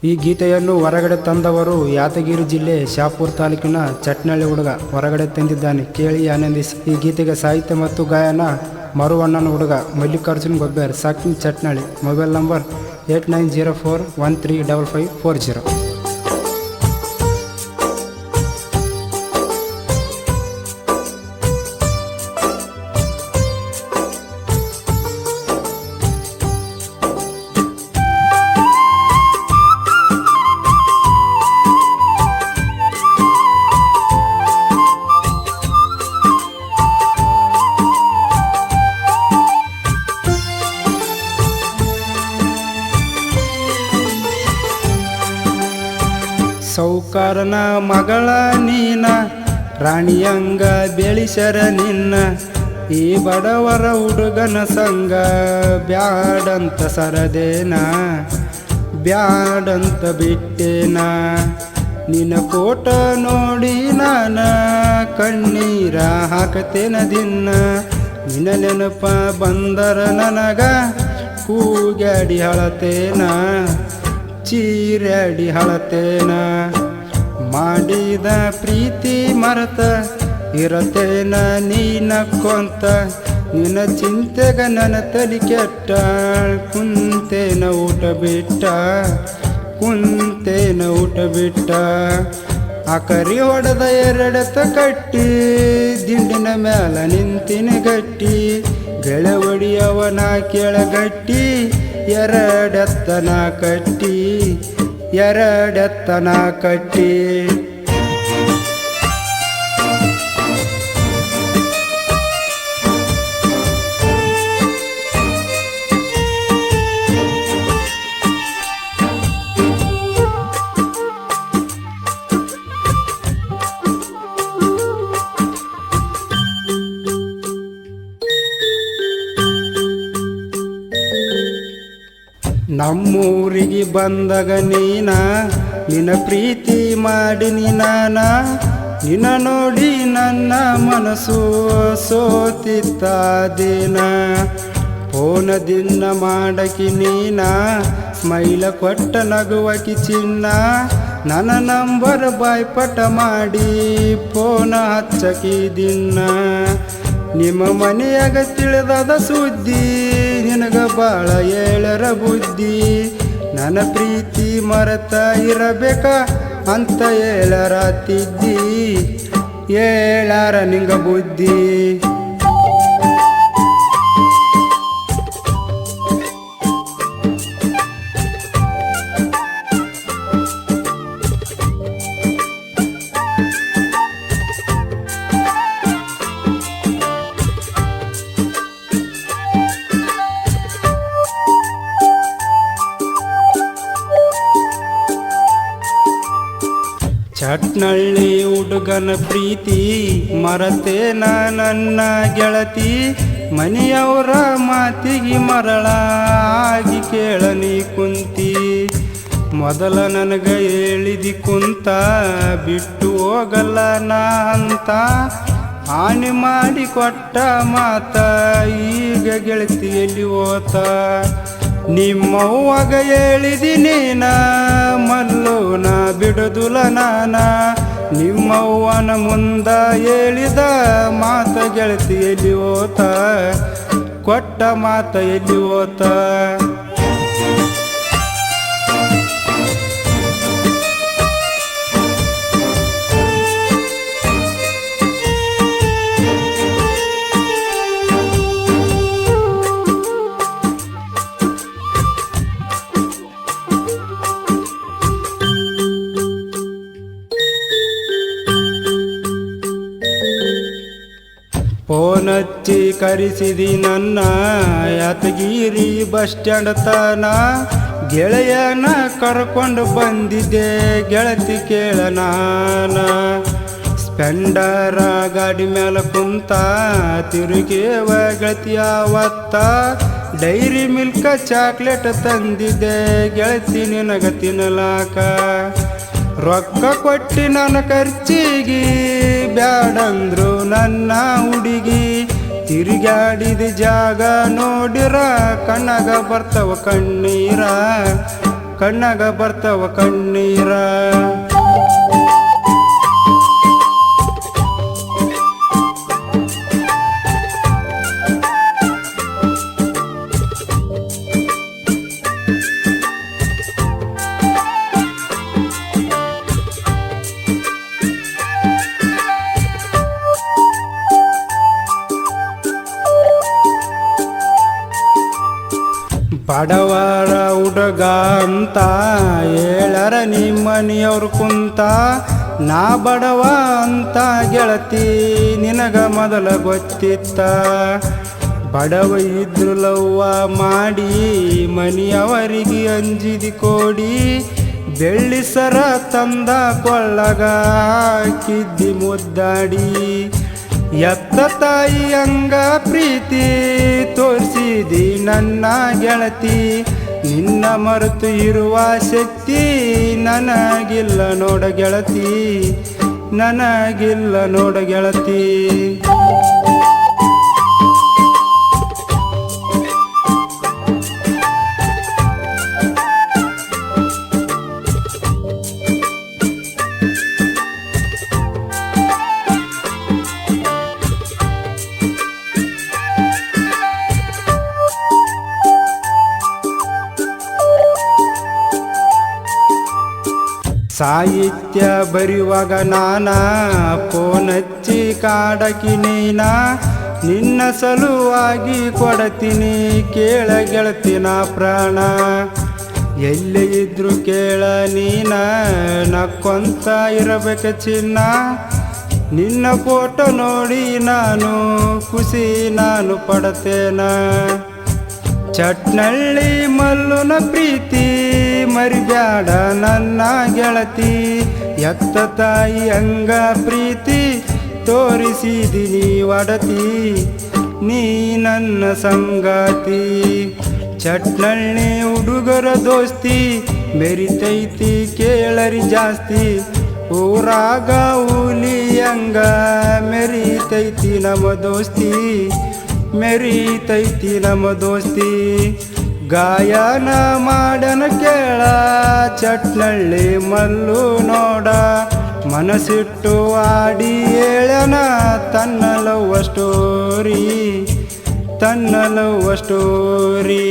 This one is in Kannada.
ಈ ಗೀತೆಯನ್ನು ಹೊರಗಡೆ ತಂದವರು ಯಾದಗಿರಿ ಜಿಲ್ಲೆ ಶಾಪುರ ತಾಲೂಕಿನ ಚಟ್ನಳ್ಳಿ ಹುಡುಗ ಹೊರಗಡೆ ತಂದಿದ್ದಾನೆ. ಕೇಳಿ ಆನಂದಿಸಿ. ಈ ಗೀತೆಗೆ ಸಾಹಿತ್ಯ ಮತ್ತು ಗಾಯನ ಮರುವಣ್ಣನ ಹುಡುಗ ಮಲ್ಲಿಕಾರ್ಜುನ್ ಗೊಬ್ಬರ್, ಸಾಕಿನ್ ಚಟ್ನಳ್ಳಿ. Mobile number 8904135540. ಸೌಕಾರನ ಮಗಳ ನೀನ, ರಾಣಿಯಂಗ ಬೆಳಿಸರ ನಿನ್ನ. ಈ ಬಡವರ ಹುಡುಗನ ಸಂಗ ಬ್ಯಾಡಂತ ಸರದೇನ, ಬ್ಯಾಡಂತ ಬಿಟ್ಟೇನ. ನಿನ್ನ ಫೋಟೋ ನೋಡಿ ನಾನ ಕಣ್ಣೀರ ಹಾಕತೇನ ದಿನ. ನಿನ್ನ ನೆನಪ ಬಂದರ ನನಗ ಕೂಗ್ಯಾಡಿ ಹಳತೇನ, ಚೀರ್ಯಾಡಿ ಹಳತೇನ. ಮಾಡಿದ ಪ್ರೀತಿ ಮರತ ಇರತೇನ ನೀನಕ್ಕೊಂತ. ನಿನ್ನ ಚಿಂತೆಗ ನನ್ನ ತಲಿ ಕೆಟ್ಟ, ಕುಂತೇನ ಊಟ ಬಿಟ್ಟ, ಕುಂತೇನ ಊಟ ಬಿಟ್ಟ. ಆಕರಿ ಹೊಡೆದ ಎರಡೆತ್ತ ಕಟ್ಟಿ, ದಿಂಡಿನ ಮ್ಯಾಲ ನಿಂತಿನ ಗಟ್ಟಿ. ಗೆಳೆ ಒಡಿಯವನ ಕೆಳಗಟ್ಟಿ, ಎರಡೆತ್ತನ ಕಟ್ಟಿ, ಎರಡೆತ್ತನ ಕಟ್ಟಿ. ನಮ್ಮೂರಿಗೆ ಬಂದಾಗ ನೀನ, ನಿನ್ನ ಪ್ರೀತಿ ಮಾಡಿನಿ ನಾನ. ನಿನ್ನ ನೋಡಿ ನನ್ನ ಮನಸ್ಸು ಸೋತಿತ್ತ ದಿನ. ಫೋನದಿಂದ ಮಾಡಕಿ ನೀನ, ಸ್ಮೈಲ ಕೊಟ್ಟ ನಗುವಕಿ ಚಿನ್ನ. ನನ್ನ ನಂಬರ್ ಬಾಯ್ಪಟ ಮಾಡಿ ಫೋನ ಹಚ್ಚಕಿ ದಿನ. ನಿಮ್ಮ ಮನೆಯಾಗ ತಿಳಿದಾದ ಸುದ್ದಿ, ನಿನಗ ಬಾಳ ಏಳರ ಬುದ್ಧಿ. ನನ್ನ ಪ್ರೀತಿ ಮರೆತ ಇರಬೇಕ ಅಂತ ಹೇಳರತ್ತಿದ್ದಿ, ಹೇಳಾರ ನಿಂಗ ಬುದ್ಧಿ. ಚಟ್ನಳ್ಳಿ ಹುಡುಗನ ಪ್ರೀತಿ ಮರತೇನ ನನ್ನ ಗೆಳತಿ. ಮನೆಯವರ ಮಾತಿಗೆ ಮರಳಾಗಿ ಕೇಳನಿ ಕುಂತಿ. ಮೊದಲ ನನಗ ಹೇಳಿದಿ ಕುಂತ, ಬಿಟ್ಟು ಹೋಗಲ್ಲ ನಾ ಅಂತ. ಹಾನಿ ಮಾಡಿ ಕೊಟ್ಟ ಮಾತ ಈಗ ಗೆಳತಿಯಲ್ಲಿ ಹೋತ. ನಿಮ್ಮವ್ವಾಗ ಹೇಳಿದಿ ನೀನ, ಮಲ್ಲೋನ ಬಿಡುದುಲ ನಾನ. ನಿಮ್ಮವ್ವನ ಮುಂದ ಹೇಳಿದ ಮಾತ ಗೆಳತಿ ಎಲ್ಲಿ ಹೋತ, ಕೊಟ್ಟ ಮಾತ ಎಲ್ಲಿ ಹೋತ. ಫೋನ್ ಹಚ್ಚಿ ಕರೆಸಿದಿ ನನ್ನ, ಯಾದಗಿರಿ ಬಸ್ ಸ್ಟ್ಯಾಂಡ್ ತನ. ಗೆಳೆಯನ ಕರ್ಕೊಂಡು ಬಂದಿದ್ದೆ ಗೆಳತಿ ಕೇಳ ನಾನ. ಸ್ಪೆಂಡರ ಗಾಡಿ ಮೇಲೆ ಕುಂತ ತಿರುಗೇವ ಗೆಳತಿಯ ಅವತ್ತ. ಡೈರಿ ಮಿಲ್ಕ ಚಾಕ್ಲೇಟ್ ತಂದಿದ್ದೆ ಗೆಳತಿ ನಿನಗ ತಿನ್ನಲಾಕ. ರೊಕ್ಕ ಕೊಟ್ಟಿ ನನ್ನ ಖರ್ಚಿಗಿ, ಬ್ಯಾಡಂದ್ರು ನನ್ನ ಹುಡುಗಿ. ತಿರುಗಾಡಿದ ಜಾಗ ನೋಡಿರ ಕಣ್ಣಾಗ ಬರ್ತಾವ ಕಣ್ಣೀರ, ಕಣ್ಣಾಗ ಬರ್ತಾವ ಕಣ್ಣೀರ. ಬಡವರ ಹುಡುಗ ಅಂತ ಹೇಳರ ನಿಮ್ಮನಿಯವ್ರು ಕುಂತ, ನಾ ಬಡವ ಅಂತ ಗೆಳತಿ ನಿನಗ ಮೊದಲ ಗೊತ್ತಿತ್ತ. ಬಡವ ಇದ್ರು ಲವ್ವ ಮಾಡಿ ಮನಿಯವರಿಗೆ ಅಂಜಿದಿ ಕೋಡಿ, ಬೆಳ್ಳಿ ಸರ ತಂದ ಕೊಳ್ಳಗ ಕಿದ್ದಿ ಮುದ್ದಾಡಿ. ಎತ್ತ ತಾಯಿ ಹಂಗ ಪ್ರೀತಿ ತೋರಿಸಿದಿ ನನ್ನ ಗೆಳತಿ, ನಿನ್ನ ಮರೆತು ಇರುವ ಶಕ್ತಿ ನನಗಿಲ್ಲ ನೋಡ ಗೆಳತಿ, ನನಗಿಲ್ಲ ನೋಡ ಗೆಳತಿ. ಸಾಹಿತ್ಯ ಬರೆಯುವಾಗ ನಾನ ಫೋನ್ ಹಚ್ಚಿ ಕಾಡಕಿ ನೀನ, ನಿನ್ನ ಸಲುವಾಗಿ ಕೊಡತೀನಿ ಕೇಳ ಗೆಳತಿನ ಪ್ರಾಣ. ಎಲ್ಲೇ ಇದ್ರು ಕೇಳ ನೀನ ನಕ್ಕೊಂತ ಇರಬೇಕ ಚಿನ್ನ, ನಿನ್ನ ಫೋಟೋ ನೋಡಿ ನಾನು ಖುಷಿ ನಾನು ಪಡತೇನ. ಚಟ್ನಳ್ಳಿ ಮಲ್ಲುನ ಪ್ರೀತಿ ಮರಿಬ್ಯಾಡ ನನ್ನ ಗೆಳತಿ, ಎತ್ತ ತಾಯಿ ಹಂಗ ಪ್ರೀತಿ ತೋರಿಸಿದಿನಿ ಒಡತಿ, ನೀ ನನ್ನ ಸಂಗಾತಿ. ಚಟ್ನಳ್ಳಿ ಹುಡುಗರ ದೋಸ್ತಿ ಮೆರಿತೈತಿ ಕೇಳರಿ ಜಾಸ್ತಿ, ಊರಾಗ ಹುಲಿ ಹಂಗ ಮೆರಿತೈತಿ ನಮ್ಮ ದೋಸ್ತಿ, ಮೆರಿತೈತಿ ನಮ್ಮ ದೋಸ್ತಿ. ಗಾಯನ ಮಾಡನ ಕೇಳ ಚಟ್ನಳ್ಳಿ ಮಲ್ಲು ನೋಡ, ಮನಸ್ಸಿಟ್ಟು ಆಡಿ ಹೇಳನ ತನ್ನ ಲವ್ವ ಸ್ಟೋರಿ, ತನ್ನ ಲವ್ವ ಸ್ಟೋರಿ.